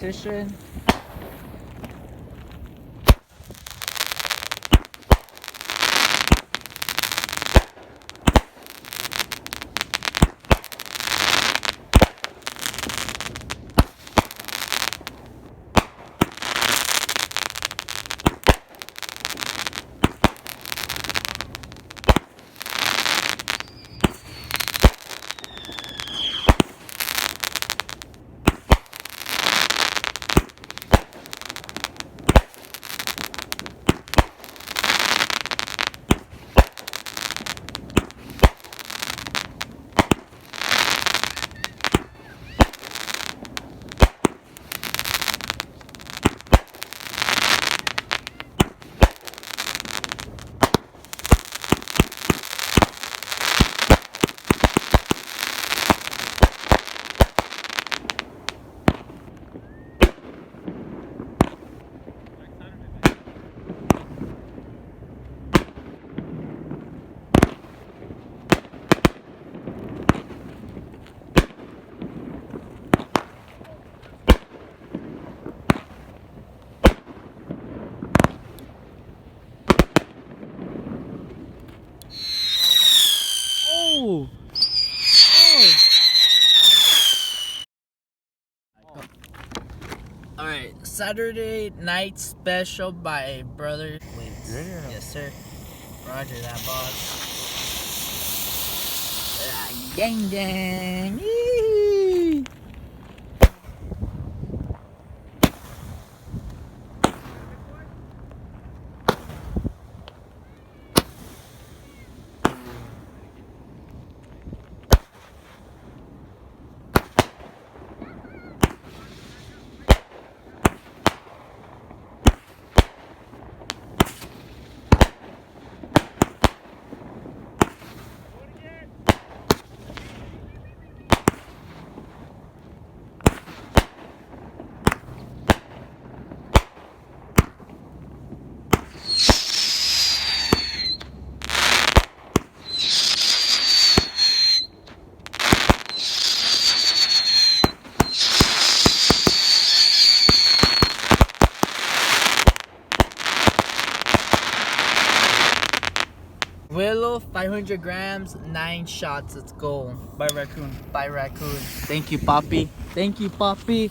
competition. Oh! Alright, Saturday night special by Brother. Wait. Yes, sir. Roger that, boss. Gang gang! Yee! Willow, 500 grams, 9 shots. Let's go. By raccoon. By raccoon. Thank you, Poppy. Thank you, Poppy.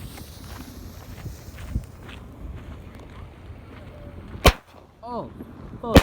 Oh, fuck.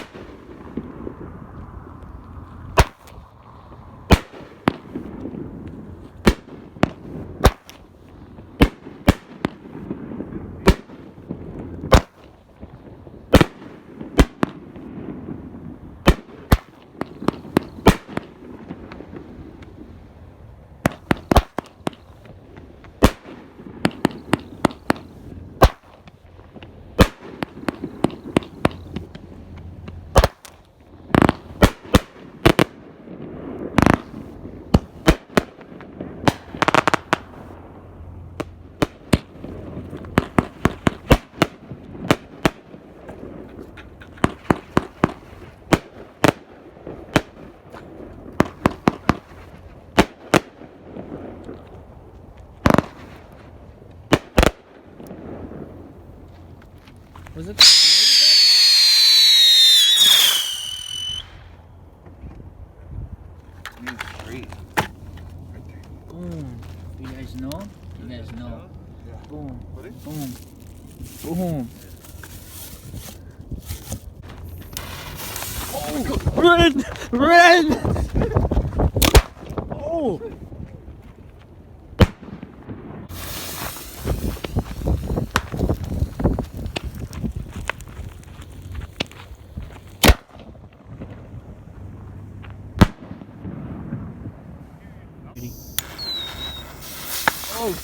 Was it? Boom. You guys know? You guys know. Boom. Boom. Boom. Oh, run! Run! Oh! Oh,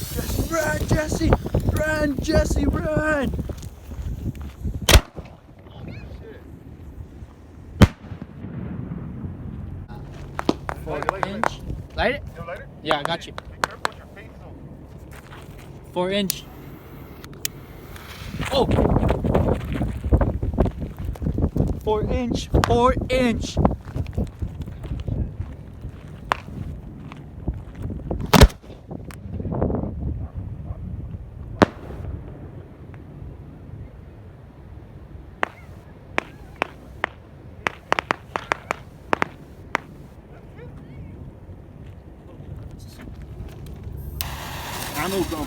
run, Jesse! Run, Jesse, run! Inch. Light it? Yeah, I got you. 4-inch. Oh! 4-inch. 4-inch. know them.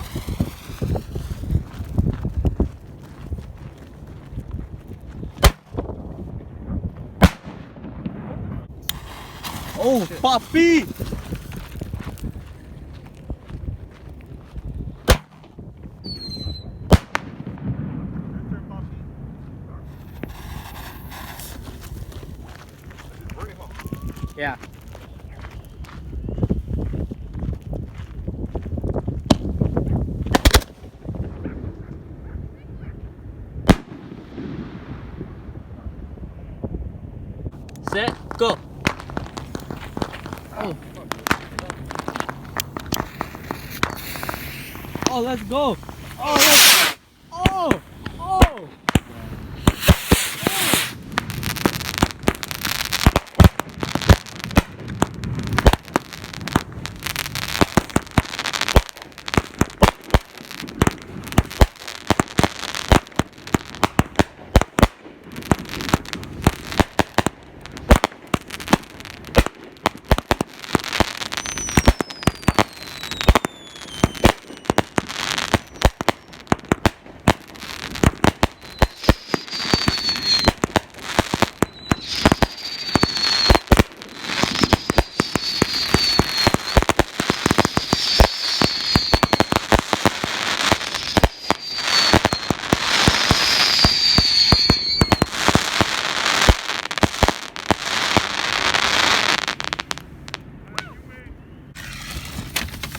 Oh, shit. Papi! Yeah. Set, go. Oh. Oh, let's go. Oh, oh, oh.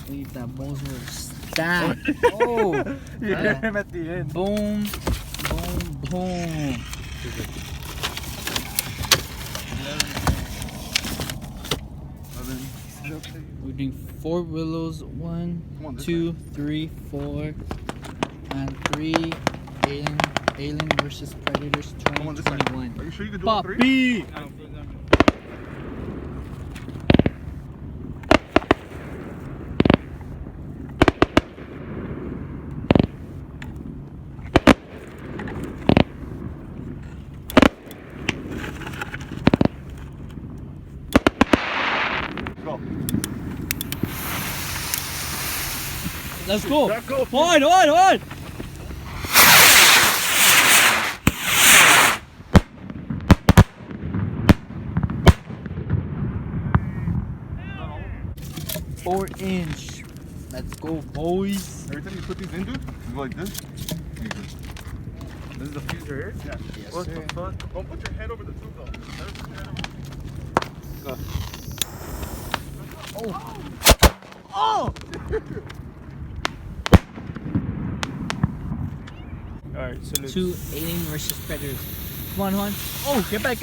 Leave that bozo stand. Oh, You hear him at the end. Boom, boom, boom. We're doing 4 willows. 1, 2, 3, 4, and 3. Alien versus Predators 2021. Are you sure you can do all 3? Papi! Let's go. Hold on. Four-inch. Let's go, boys. Every time you put these in, dude, you go like this. This is the fuse right here? Yeah. Yes, What sir. the fuck? Don't put your head over the tube, though. Go. Oh! Alright, so let's... 2 Alien versus Predators. Come on. Oh, get back.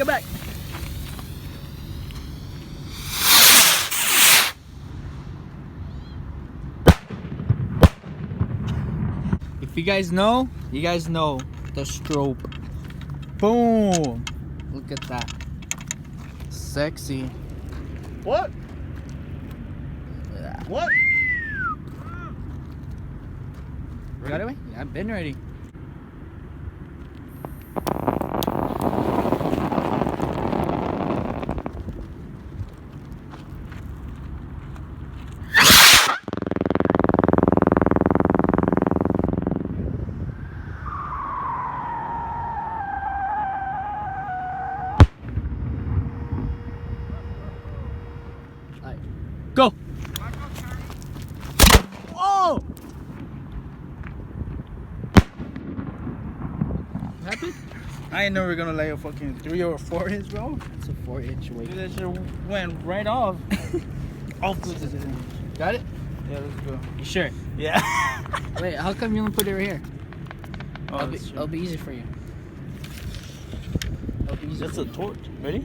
If you guys know the strobe. Boom! Look at that. Sexy. What? Yeah. What? Got it away? Yeah, I've been ready. Go! Oh! Happy? I didn't know we were gonna lay a fucking 3 or 4 inch, bro. It's a 4-inch weight. Dude, that shit went right off. Off with it. Got it? Yeah, let's go. You sure? Yeah. Wait, how come you only put it right here? Oh, It'll be easy for you. It'll be easy. That's a torch. Ready?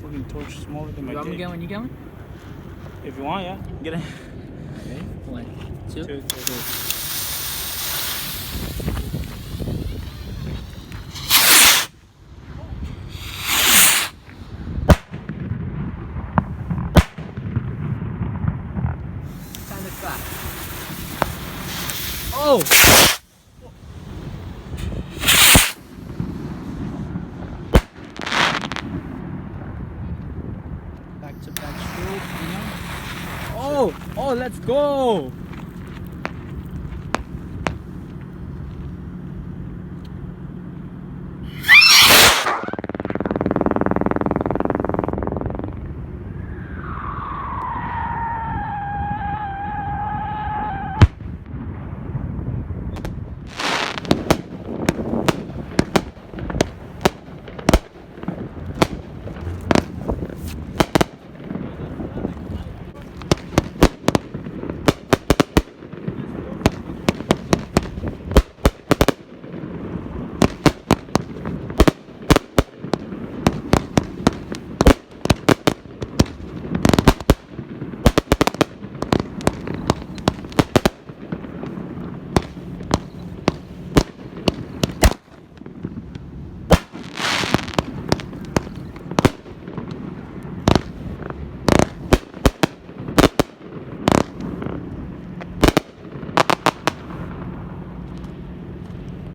Fucking torch smaller than my You dick. get one? You get one? If you want, yeah. Get it. Ready? 1, 2, 3. Kind of flat. Oh! Back to back stroke, you know? Oh, let's go!